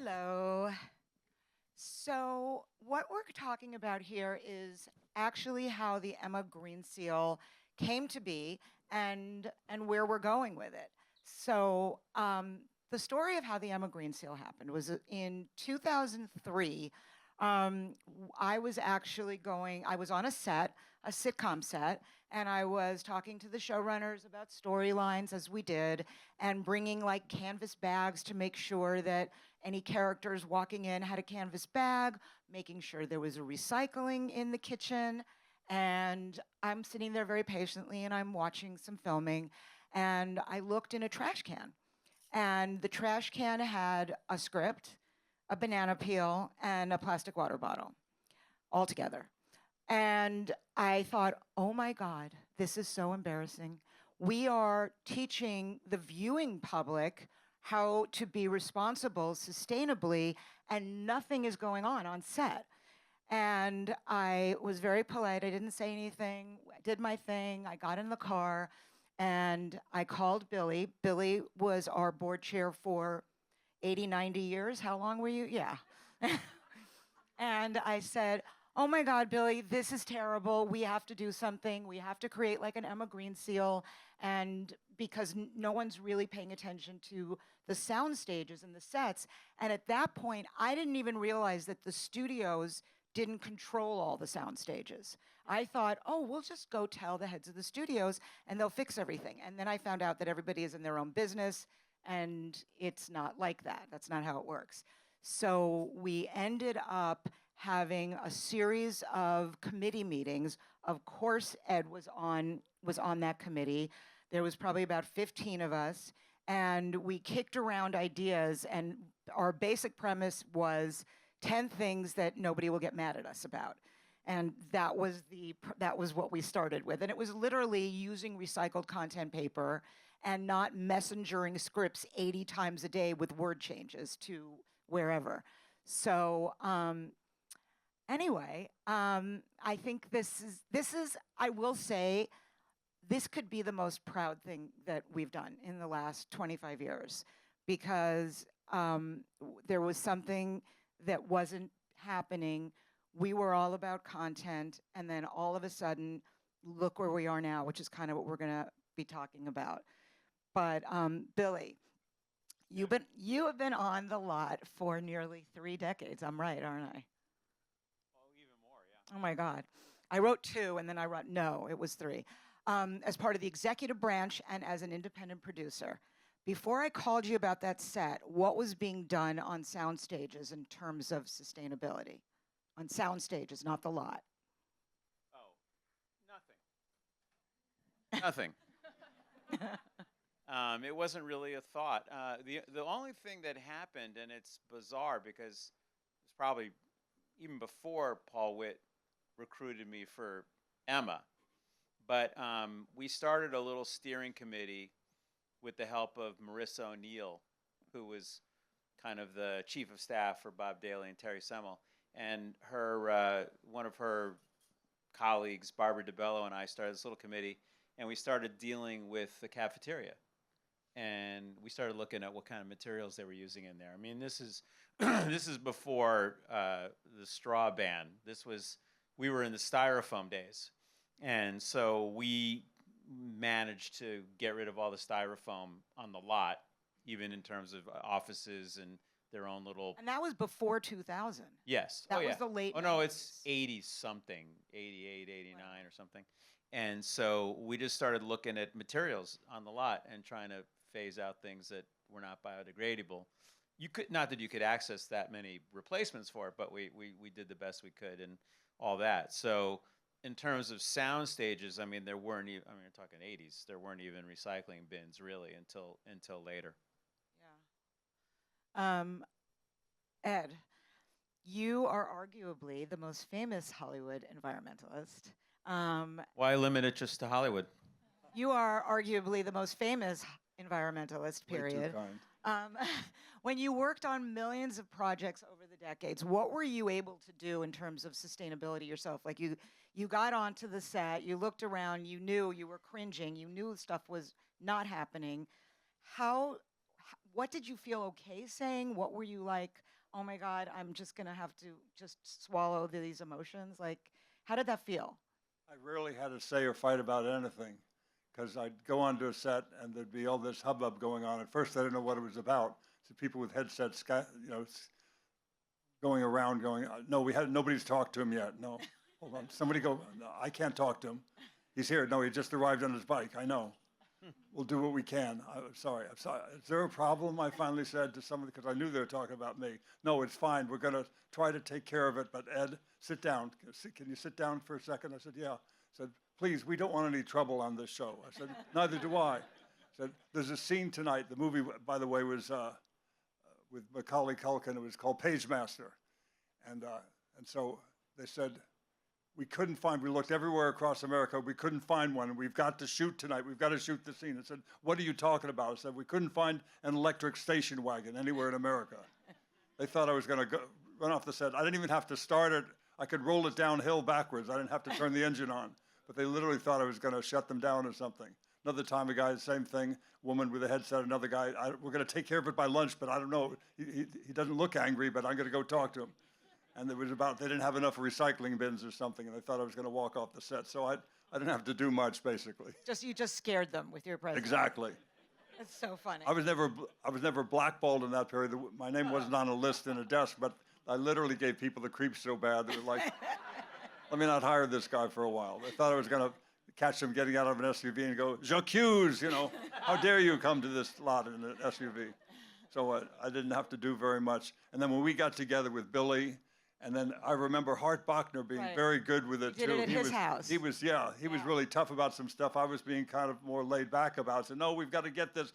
Hello. So, what we're talking about here is actually how the Emma Green Seal came to be and where we're going with it. So, the story of how the Emma Green Seal happened was in 2003. I was actually I was on a set, a sitcom set, and I was talking to the showrunners about storylines as we did, and bringing like canvas bags to make sure that any characters walking in had a canvas bag, making sure there was a recycling in the kitchen. And I'm sitting there very patiently and I'm watching some filming, and I looked in a trash can. And the trash can had a script, a banana peel, and a plastic water bottle all together. And I thought, oh my God, this is so embarrassing. We are teaching the viewing public how to be responsible sustainably, and nothing is going on set. And I was very polite. I didn't say anything. I did my thing. I got in the car and I called Billy. Billy was our board chair for 80, 90 years. How long were you? Yeah. And I said, oh my God, Billy, this is terrible. We have to do something. We have to create like an Emma Green Seal. And because no one's really paying attention to the sound stages and the sets. And at that point, I didn't even realize that the studios didn't control all the sound stages. I thought, oh, we'll just go tell the heads of the studios and they'll fix everything. And then I found out that everybody is in their own business, and it's not like that. That's not how it works. So we ended up having a series of committee meetings. Of course, Ed was on that committee. There was probably about 15 of us, and we kicked around ideas, and our basic premise was 10 things that nobody will get mad at us about. And that was what we started with. And it was literally using recycled content paper and not messengering scripts 80 times a day with word changes to wherever. So anyway, I think this is, I will say, this could be the most proud thing that we've done in the last 25 years, because there was something that wasn't happening. We were all about content, and then all of a sudden, look where we are now, which is kind of what we're gonna be talking about. But Billy, you have been on the lot for nearly 3 decades. I'm right, aren't I? Oh, even more, yeah. Oh my God. I wrote 2, and then I wrote, no, it was 3. As part of the executive branch and as an independent producer. Before I called you about that set, what was being done on sound stages in terms of sustainability? On sound stages, not the lot. Oh, nothing. Nothing. It wasn't really a thought. The only thing that happened, and it's bizarre because it's probably even before Paul Witt recruited me for Emma, but we started a little steering committee with the help of Marissa O'Neill, who was kind of the chief of staff for Bob Daly and Terry Semmel. And her, one of her colleagues, Barbara DeBello, and I started this little committee, and we started dealing with the cafeteria. And we started looking at what kind of materials they were using in there. I mean, this is this is before the straw ban. We were in the styrofoam days. And so we managed to get rid of all the styrofoam on the lot, even in terms of offices and their own little. And that was before 2000. Yes. That oh, yeah. was the late. Oh, no, 90s. it's 80 something, 88, 89 or something. And so we just started looking at materials on the lot and trying to phase out things that were not biodegradable. Not that you could access that many replacements for it, but we did the best we could and all that. So in terms of sound stages, I mean, we're talking 80s. There weren't even recycling bins really until later. Yeah. Ed, you are arguably the most famous Hollywood environmentalist. Why limit it just to Hollywood? You are arguably the most famous environmentalist, period. Way too kind. When you worked on millions of projects over the decades, what were you able to do in terms of sustainability yourself? Like you got onto the set, you looked around, you knew you were cringing, you knew stuff was not happening. What did you feel okay saying? What were you like, oh my God, I'm just going to have to just swallow these emotions? Like, how did that feel? I rarely had to say or fight about anything because I'd go onto a set and there'd be all this hubbub going on. At first, I didn't know what it was about. So people with headsets, going around going, no, nobody's talked to him yet. No, hold on. Somebody go, no, I can't talk to him. He's here. No, he just arrived on his bike. I know. We'll do what we can. I'm sorry. Is there a problem? I finally said to somebody, because I knew they were talking about me. No, it's fine. We're going to try to take care of it. But Ed, sit down. Can you sit down for a second? I said, yeah. I said, please, we don't want any trouble on this show. I said, neither do I. I said, there's a scene tonight. The movie, by the way, was with Macaulay Culkin. It was called Page Master. And so they said, we looked everywhere across America. We couldn't find one. We've got to shoot tonight. We've got to shoot the scene. I said, what are you talking about? I said, we couldn't find an electric station wagon anywhere in America. They thought I was going to run off the set. I didn't even have to start it. I could roll it downhill backwards. I didn't have to turn the engine on. But they literally thought I was going to shut them down or something. Another time, a guy, same thing, woman with a headset, another guy, we're going to take care of it by lunch, but I don't know. He doesn't look angry, but I'm going to go talk to him. And they didn't have enough recycling bins or something, and they thought I was going to walk off the set. So I didn't have to do much, basically. You just scared them with your presence. Exactly. That's so funny. I was never blackballed in that period. My name wasn't on a list in a desk, but I literally gave people the creeps so bad they were like, let me not hire this guy for a while. They thought I was going to catch them getting out of an SUV and go, j'accuse, how dare you come to this lot in an SUV? So I didn't have to do very much. And then when we got together with Billy, and then I remember Hart Bachner being very good with it, too. Did it at his house. He was really tough about some stuff. I was being kind of more laid back about it. So, no, we've got to get this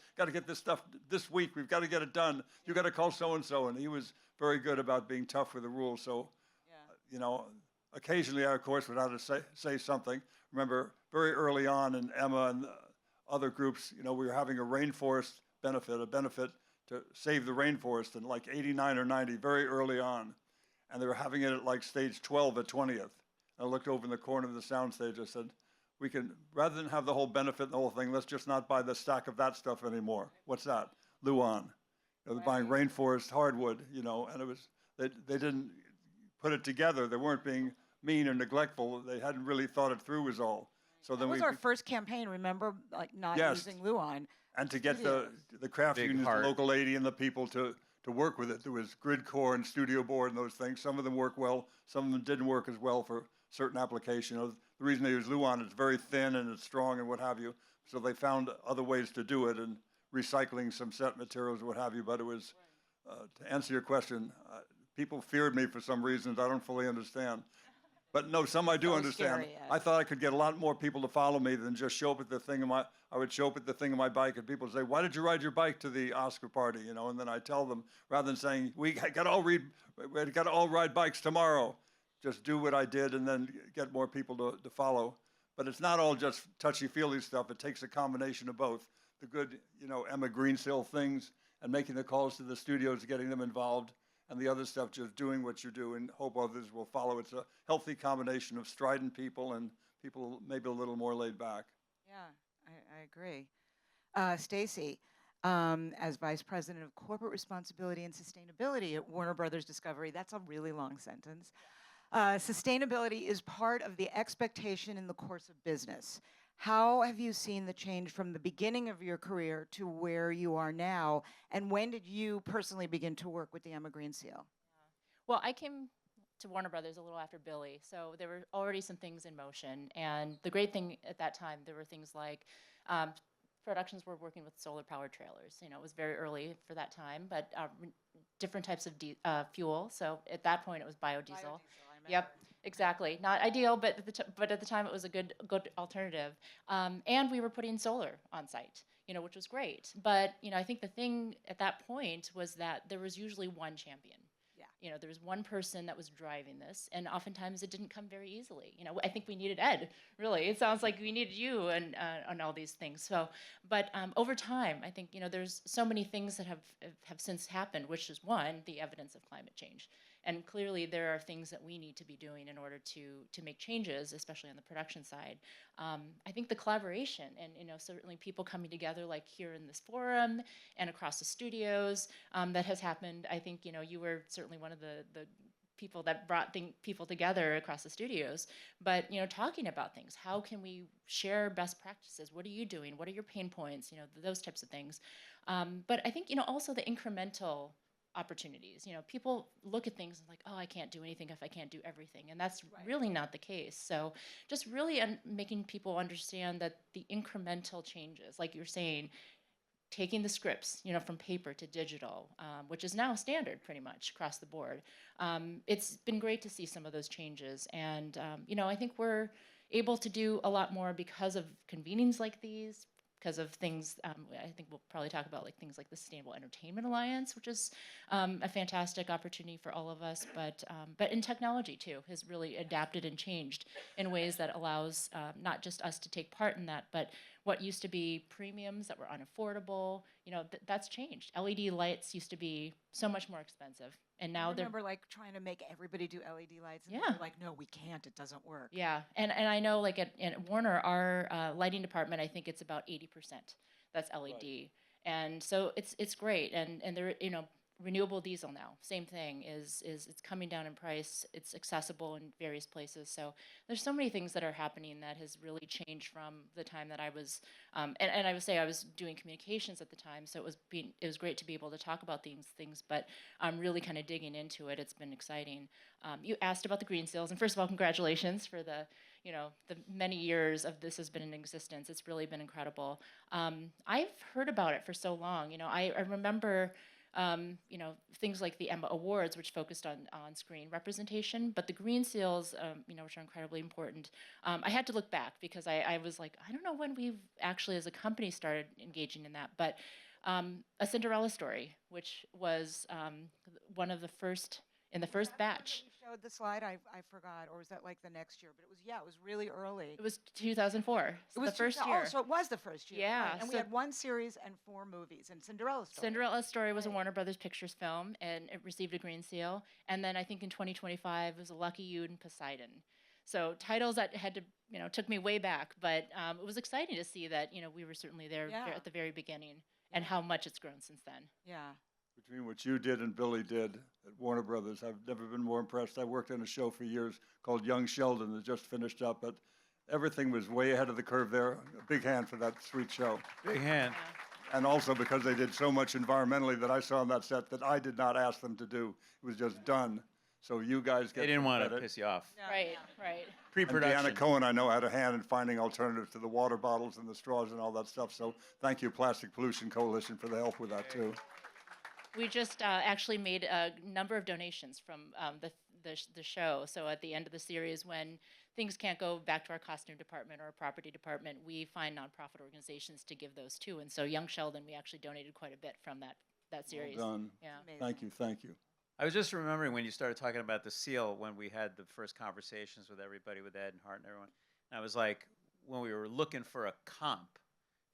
stuff this week. We've got to get it done. You got to call so-and-so. And he was very good about being tough with the rules. So, occasionally I, of course, would have to say something. Remember, very early on in Emma and other groups, we were having a rainforest benefit, a benefit to save the rainforest in like 89 or 90, very early on. And they were having it at like stage 12 at 20th. And I looked over in the corner of the soundstage. I said, we can, rather than have the whole benefit and the whole thing, let's just not buy the stack of that stuff anymore. What's that? Luan. They're buying rainforest hardwood, and it was, they didn't put it together. They weren't being mean or neglectful. They hadn't really thought it through was all. So then that was our first campaign, remember? Like not using Luan. And to get the craft unions, the local lady and the people to work with it. There was grid core and studio board and those things. Some of them worked well. Some of them didn't work as well for certain applications. The reason they use Luan is very thin and it's strong and what have you. So they found other ways to do it and recycling some set materials, what have you. But it was, to answer your question, people feared me for some reasons I don't fully understand. But no, some I do understand. Scary, I thought I could get a lot more people to follow me than just show up at the thing I would show up at the thing on my bike and people would say, why did you ride your bike to the Oscar party? And then I tell them, rather than saying, we got to all ride bikes tomorrow, just do what I did and then get more people to follow. But it's not all just touchy-feely stuff. It takes a combination of both. The good, Emma Greensill things and making the calls to the studios, getting them involved, and the other stuff, just doing what you do and hope others will follow. It's a healthy combination of strident people and people maybe a little more laid back. Yeah, I agree. Stacy, as Vice President of Corporate Responsibility and Sustainability at Warner Brothers Discovery, that's a really long sentence. Sustainability is part of the expectation in the course of business. How have you seen the change from the beginning of your career to where you are now? And when did you personally begin to work with the Emma Greensill? Well, I came to Warner Brothers a little after Billy, so there were already some things in motion. And the great thing at that time, there were things like productions were working with solar-powered trailers. It was very early for that time, but different types of fuel. So at that point, it was biodiesel. Yep. Exactly. Not ideal, but at the time it was a good alternative. And we were putting solar on site, which was great. But, I think the thing at that point was that there was usually one champion. Yeah. There was one person that was driving this, and oftentimes it didn't come very easily. I think we needed Ed, really. It sounds like we needed you and on all these things. So, but over time, I think, there's so many things that have since happened, which is one, the evidence of climate change. And clearly there are things that we need to be doing in order to make changes, especially on the production side. I think the collaboration and, certainly people coming together like here in this forum and across the studios, that has happened. I think, you were certainly one of the people that brought people together across the studios, but talking about things. How can we share best practices? What are you doing? What are your pain points? Those types of things. But I think also the incremental opportunities. People look at things and like, oh, I can't do anything if I can't do everything, and that's really not the case. So just really making people understand that the incremental changes, like you're saying, taking the scripts, from paper to digital, which is now standard pretty much across the board. It's been great to see some of those changes. And, I think we're able to do a lot more because of convenings like these, because of things, I think we'll probably talk about things like the Sustainable Entertainment Alliance, which is a fantastic opportunity for all of us, but in technology too, has really adapted and changed in ways that allows not just us to take part in that, but what used to be premiums that were unaffordable, that's changed. LED lights used to be so much more expensive, and now I they're remember trying to make everybody do LED lights, and they Yeah. were like, no, we can't, it doesn't work. Yeah, and I know at Warner, our lighting department, I think it's about 80% that's LED, and so it's great, and they're renewable diesel now, same thing is it's coming down in price, it's accessible in various places. So there's so many things that are happening that has really changed from the time that I was, and I would say I was doing communications at the time, so it was great to be able to talk about these things, but I'm really kind of digging into it. It's been exciting. You asked about the green seals, and first of all, congratulations for the many years of this has been in existence. It's really been incredible. I've heard about it for so long. I remember things like the Emma Awards, which focused on screen representation, but the green seals, which are incredibly important. I had to look back because I was like, I don't know when we've actually as a company started engaging in that, but A Cinderella Story, which was one of the first, in the first batch. You showed the slide, I forgot, or was that the next year? But it was really early. It was 2004. It was the first year. Oh, so it was the first year. Yeah, right. And we so- had one series and 4 movies, and Cinderella Story. Cinderella Story was a Right. Warner Brothers Pictures film, and it received a green seal. And then I think in 2025 it was Lucky You and Poseidon. So titles that had to, took me way back, but it was exciting to see that, we were certainly there Yeah. at the very beginning, and how much it's grown since then. Yeah. Between what you did and Billy did at Warner Brothers, I've never been more impressed. I worked on a show for years called Young Sheldon that just finished up, but everything was way ahead of the curve there. A big hand for that sweet show. Big hand. And also because they did so much environmentally that I saw on that set that I did not ask them to do. It was just done. So you guys get They didn't some want to credit. piss you off. Yeah, Right, yeah. right. And Pre-production. Deanna Cohen, I know, had a hand in finding alternatives to the water bottles and the straws and all that stuff. So thank you, Plastic Pollution Coalition, for the help with that, too. We just actually made a number of donations from the show. So at the end of the series, when things can't go back to our costume department or our property department, we find nonprofit organizations to give those to. And so Young Sheldon, we actually donated quite a bit from that series. Well done. Yeah. Amazing. Thank you, thank you. I was just remembering when you started talking about the seal, when we had the first conversations with everybody, with Ed and Hart and everyone. And I was like, when we were looking for a comp,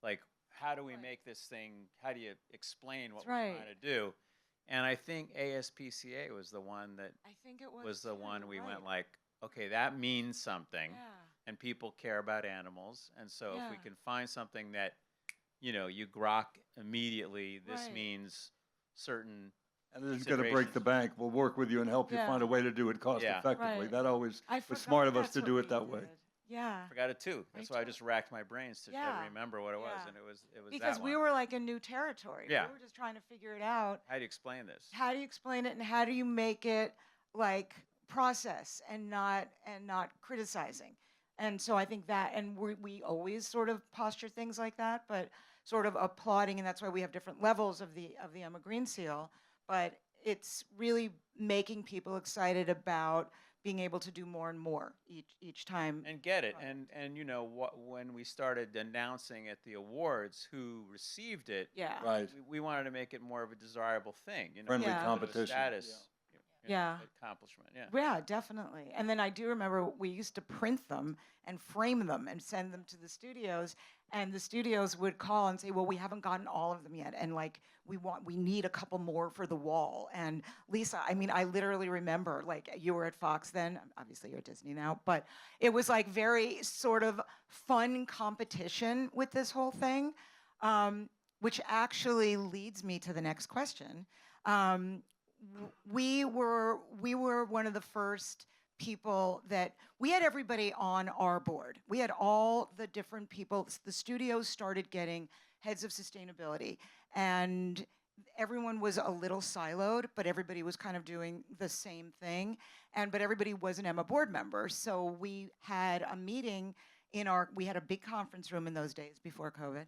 like, how do we make this thing, how do you explain what That's we're right. trying to do? And I think ASPCA was the one that I think it was. was the too, one we right. went like, okay, that means something. Yeah. And people care about animals. And so if we Yeah. can find something that, you grok immediately, this Right. means certain And it isn't going to break the bank. We'll work with you and help you Yeah. find a way to do it cost Yeah. effectively. Right. That always I was forgot smart of us that's to what do we it that way. did. Yeah. Forgot it too. That's why I too. just racked my brains to try Yeah. to remember what it was, Yeah. and it was Because that we one. were in new territory. Yeah. We were just trying to figure it out. How do you explain this? How do you explain it, and how do you make it process and not criticizing? And so I think that, and we always sort of posture things like that, but sort of applauding, and that's why we have different levels of the Emma Green Seal. But it's really making people excited about being able to do more and more each time. And get it, product. and when we started announcing at the awards who received it, Yeah. Right. we wanted to make it more of a desirable thing, Friendly Yeah. sort of a competition. status, Yeah. accomplishment. Yeah. Yeah, definitely. And then I do remember we used to print them and frame them and send them to the studios. And the studios would call and say, well, we haven't gotten all of them yet. And like, we need a couple more for the wall. And Lisa, I mean, I literally remember, like, you were at Fox then, obviously you're at Disney now, but it was like very sort of fun competition with this whole thing, which actually leads me to the next question. We were one of the first people that we had everybody on our board. We had all the different people. The studios started getting heads of sustainability, and everyone was a little siloed, but everybody was kind of doing the same thing. But everybody was an Emma board member. So we had a meeting we had a big conference room in those days before COVID.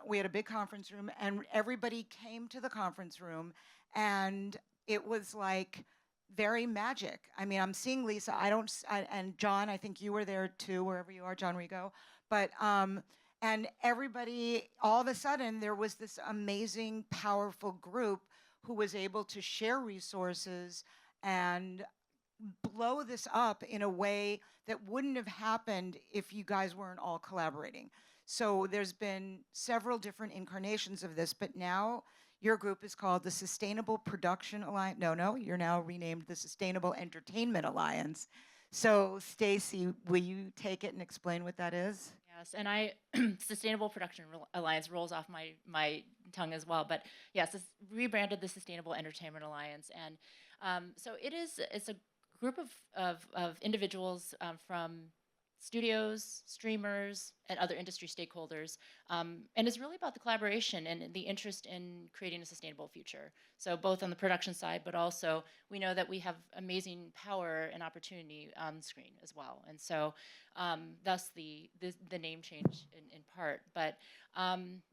We had a big conference room, and everybody came to the conference room, and it was like very magic. I mean, I'm seeing Lisa. And John, I think you were there too, wherever you are, John Rigo. But and everybody, all of a sudden, there was this amazing, powerful group who was able to share resources and blow this up in a way that wouldn't have happened if you guys weren't all collaborating. So there's been several different incarnations of this, but now your group is called the Sustainable Production Alliance. No, you're now renamed the Sustainable Entertainment Alliance. So Stacy, will you take it and explain what that is? Yes, and Sustainable Production Alliance rolls off my tongue as well. But yes, it's rebranded the Sustainable Entertainment Alliance, and so it's a group of individuals from studios, streamers, and other industry stakeholders. And it's really about the collaboration and the interest in creating a sustainable future. So both on the production side, but also we know that we have amazing power and opportunity on screen as well. And so thus the name change in part. But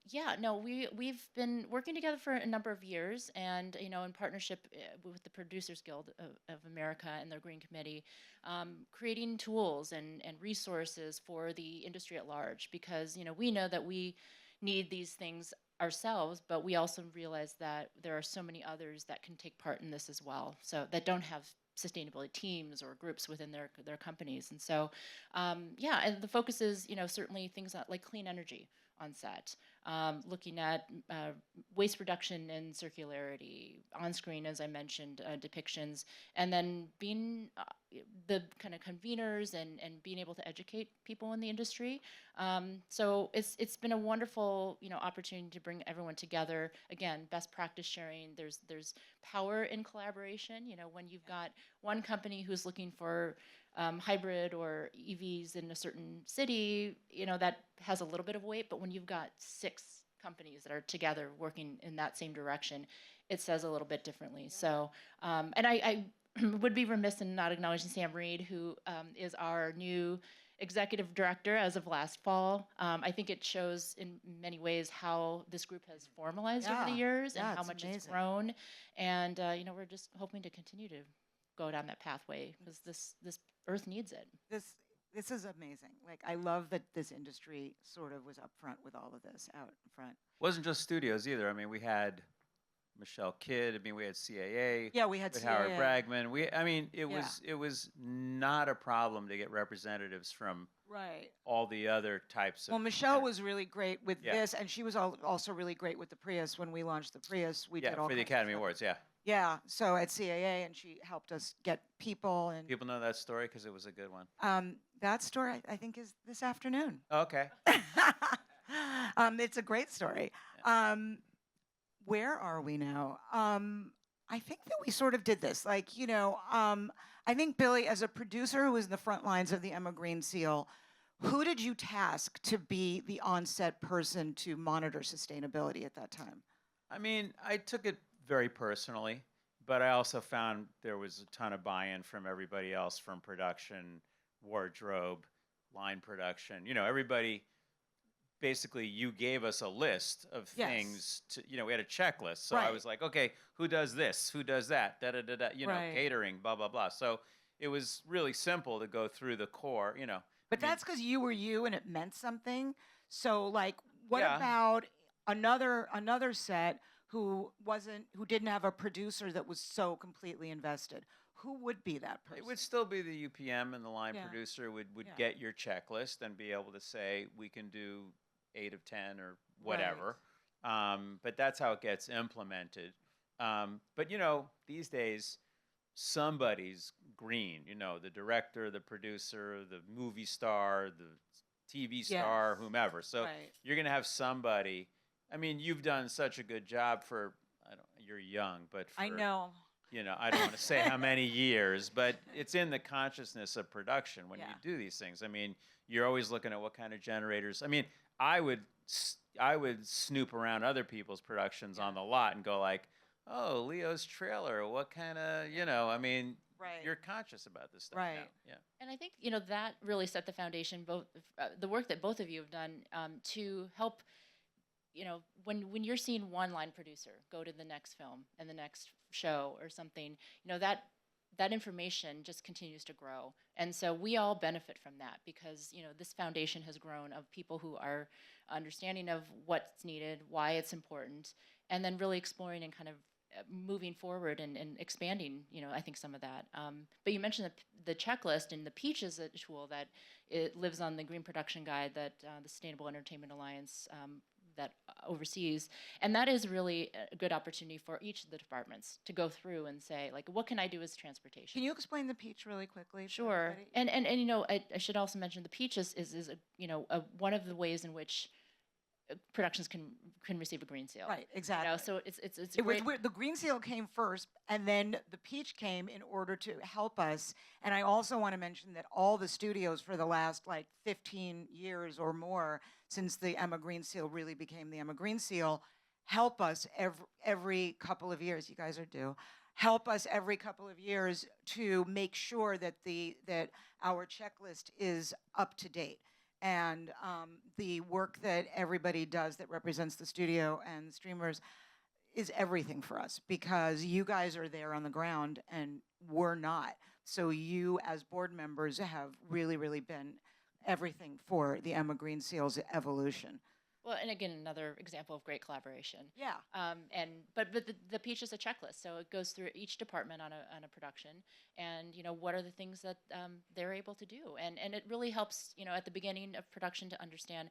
yeah, no, we've been working together for a number of years, and in partnership with the Producers Guild of America and their Green Committee, creating tools and resources for the industry at large, because we know that we need these things ourselves, but we also realize that there are so many others that can take part in this as well, so that don't have sustainability teams or groups within their companies. And so yeah, and the focus is certainly things like clean energy on set, looking at waste reduction and circularity on screen, as I mentioned, depictions, and then being the kind of conveners and being able to educate people in the industry. So it's been a wonderful opportunity to bring everyone together. Again, best practice sharing. There's power in collaboration. When you've got one company who's looking for hybrid or EVs in a certain city, that has a little bit of weight. But when you've got 6 companies that are together working in that same direction, it says a little bit differently. So, and I would be remiss in not acknowledging Sam Reed, who is our new executive director as of last fall. I think it shows in many ways how this group has formalized over the years and how much it's grown. And we're just hoping to continue to go down that pathway, because this Earth needs it. This is amazing. Like, I love that this industry sort of was up front with all of this out in front. Wasn't just studios either. I mean, we had Michelle Kidd. I mean, we had CAA. Yeah, we had CAA. Howard Bragman. It was not a problem to get representatives from all the other types of. Well, Michelle was really great with this, and she was also really great with the Prius. When we launched the Prius, we did all for the Academy Awards. Yeah. Yeah, so at CAA, and she helped us get people. And people know that story because it was a good one. That story, I think, is this afternoon. Okay. It's a great story. Yeah. Where are we now? I think that we sort of did this. Like, I think Billy, as a producer who was in the front lines of the Emma Green Seal, who did you task to be the on-set person to monitor sustainability at that time? I mean, I took it very personally, but I also found there was a ton of buy-in from everybody else, from production, wardrobe, line production. Everybody, basically, you gave us a list of things to, we had a checklist. So I was like, okay, who does this? Who does that? Da-da-da-da, catering, blah, blah, blah. So it was really simple to go through the core, But that's because you were you and it meant something. So, like, what about another set who didn't have a producer that was so completely invested? Who would be that person? It would still be the UPM, and the line producer would get your checklist and be able to say, we can do 8 of 10 or whatever. But that's how it gets implemented. But these days, somebody's green. The director, the producer, the movie star, the TV star, whomever. So you're going to have somebody. I mean, you've done such a good job for. You're young, but for, I know. I don't want to say how many years, but it's in the consciousness of production when you do these things. I mean, you're always looking at what kind of generators. I mean, I would snoop around other people's productions on the lot and go like, oh, Leo's trailer, what kind of, I mean, you're conscious about this stuff now. Yeah. And I think, that really set the foundation, both the work that both of you have done to help, when you're seeing one line producer go to the next film and the next show or something, that information just continues to grow. And so we all benefit from that because, this foundation has grown of people who are understanding of what's needed, why it's important, and then really exploring and kind of moving forward and expanding, I think some of that. But you mentioned the checklist, and the Peach is a tool that it lives on the Green Production Guide that the Sustainable Entertainment Alliance that oversees, and that is really a good opportunity for each of the departments to go through and say, like, what can I do as transportation? Can you explain the Peach really quickly? Sure. And I should also mention the Peach is one of the ways in which productions can receive a green seal. Right, exactly. So it's great. The green seal came first, and then the Peach came in order to help us. And I also want to mention that all the studios for the last 15 years or more, since the Emma Green Seal really became the Emma Green Seal, help us every couple of years. You guys are due. Help us every couple of years to make sure that that our checklist is up to date. And the work that everybody does that represents the studio and the streamers is everything for us because you guys are there on the ground and we're not. So you as board members have really, really been everything for the Emma Green Seal's evolution. Well, and again, another example of great collaboration. Yeah. But the Peach is a checklist, so it goes through each department on a production, and what are the things that they're able to do, and it really helps at the beginning of production to understand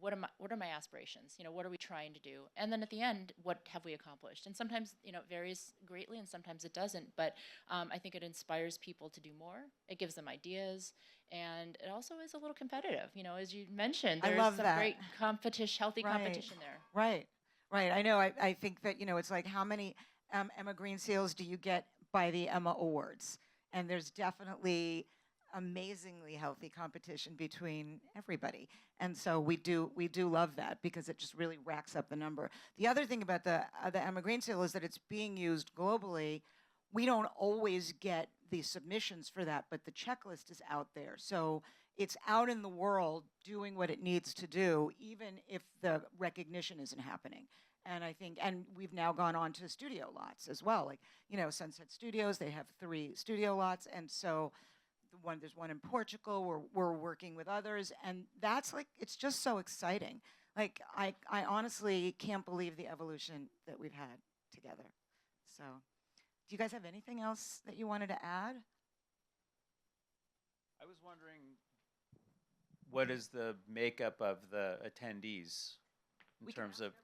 what are my aspirations, what are we trying to do, and then at the end, what have we accomplished? And sometimes it varies greatly, and sometimes it doesn't. But I think it inspires people to do more. It gives them ideas. And it also is a little competitive, as you mentioned. There's some great competition, healthy competition there. Right. I know. I think that it's like how many Emma Green Seals do you get by the Emma Awards? And there's definitely amazingly healthy competition between everybody. And so we do love that because it just really racks up the number. The other thing about the Emma Green Seal is that it's being used globally. We don't always get the submissions for that, but the checklist is out there. So it's out in the world doing what it needs to do, even if the recognition isn't happening. And I think, and we've now gone on to studio lots as well. Like, Sunset Studios, they have 3 studio lots. And so there's one in Portugal, we're working with others. And that's it's just so exciting. Like, I honestly can't believe the evolution that we've had together. So. Do you guys have anything else that you wanted to add? I was wondering, what is the makeup of the attendees in terms of,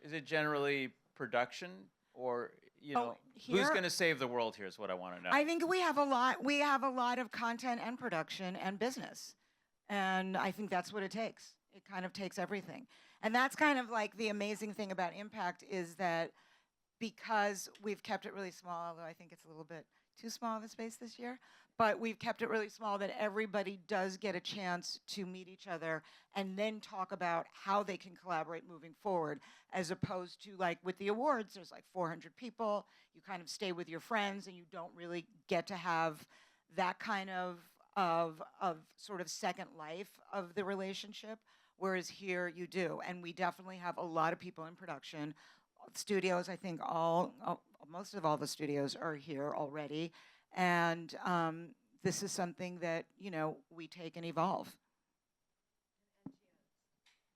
is it generally production or, who's going to save the world here is what I want to know. I think we have a lot of content and production and business. And I think that's what it takes. It kind of takes everything. And that's kind of like the amazing thing about Impact is that because we've kept it really small, although I think it's a little bit too small of a space this year, but we've kept it really small that everybody does get a chance to meet each other and then talk about how they can collaborate moving forward, as opposed to with the awards, there's 400 people, you kind of stay with your friends and you don't really get to have that kind of sort of second life of the relationship, whereas here you do. And we definitely have a lot of people in production. Studios, I think most of all the studios are here already. And this is something that, we take and evolve.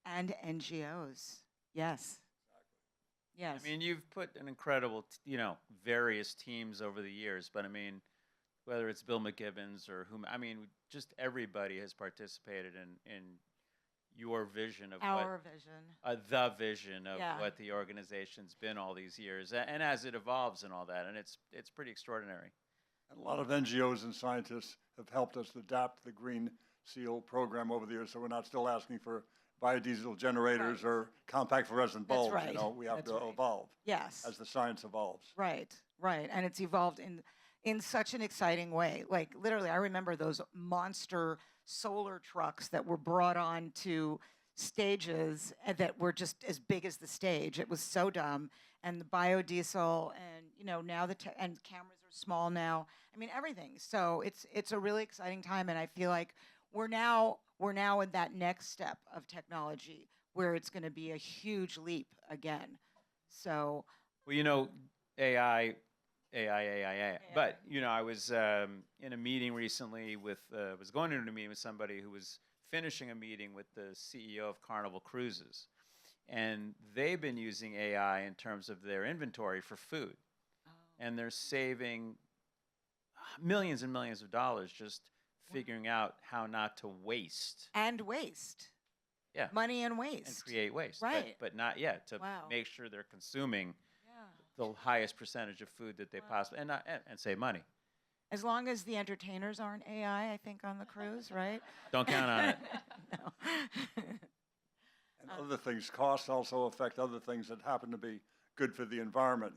And NGOs, yes. Yes. I mean, you've put an incredible, various teams over the years, but I mean, whether it's Bill McGibbons or just everybody has participated in your vision of Our vision. the vision of Yeah. what the organization's been all these years, and as it evolves and all that, and it's pretty extraordinary. And a lot of NGOs and scientists have helped us adapt the Green Seal program over the years, so we're not still asking for biodiesel generators Right. or compact fluorescent That's bulbs. right. You know, we have That's to right. evolve Yes. as the science evolves. Right, right. And it's evolved in such an exciting way. Like literally, I remember those monster solar trucks that were brought on to stages that were just as big as the stage. It was so dumb. And the biodiesel, and now and cameras are small now. I mean everything. So it's a really exciting time, and I feel like we're now in that next step of technology where it's going to be a huge leap again. So Well, AI. But I was in a meeting recently was going into a meeting with somebody who was finishing a meeting with the CEO of Carnival Cruises, and they've been using AI in terms of their inventory for food, and they're saving millions and millions of dollars just figuring out how not to waste. and waste. Yeah. Money and And waste. create waste. Right. But not yet, to Wow. make sure they're consuming Yeah. the highest percentage of food that they possibly, and save money. As long as the entertainers aren't AI, I think, on the cruise, right? Don't count on it. No. And other things, costs also affect other things that happen to be good for the environment.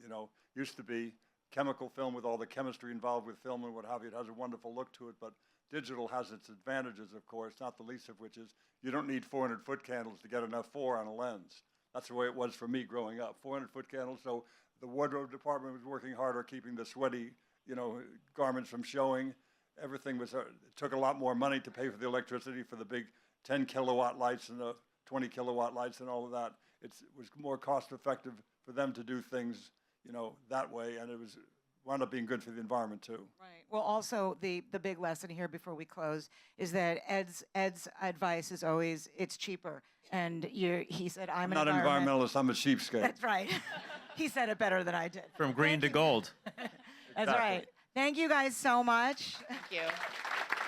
Used to be chemical film with all the chemistry involved with film and what have you. It has a wonderful look to it, but digital has its advantages, of course, not the least of which is you don't need 400-foot candles to get enough 4 on a lens. That's the way it was for me growing up. 400-foot candles, so the wardrobe department was working harder, keeping the sweaty, garments from showing. Everything was, it took a lot more money to pay for the electricity for the big 10-kilowatt lights and the 20-kilowatt lights and all of that. It was more cost-effective for them to do things, that way, and it wound up being good for the environment too. Right. Well, also the big lesson here before we close is that Ed's advice is always it's cheaper. And he said I'm not an an environmentalist, I'm a cheapskate. That's right. He said it better than I did. From green to gold. That's right. Thank you guys so much. Thank you.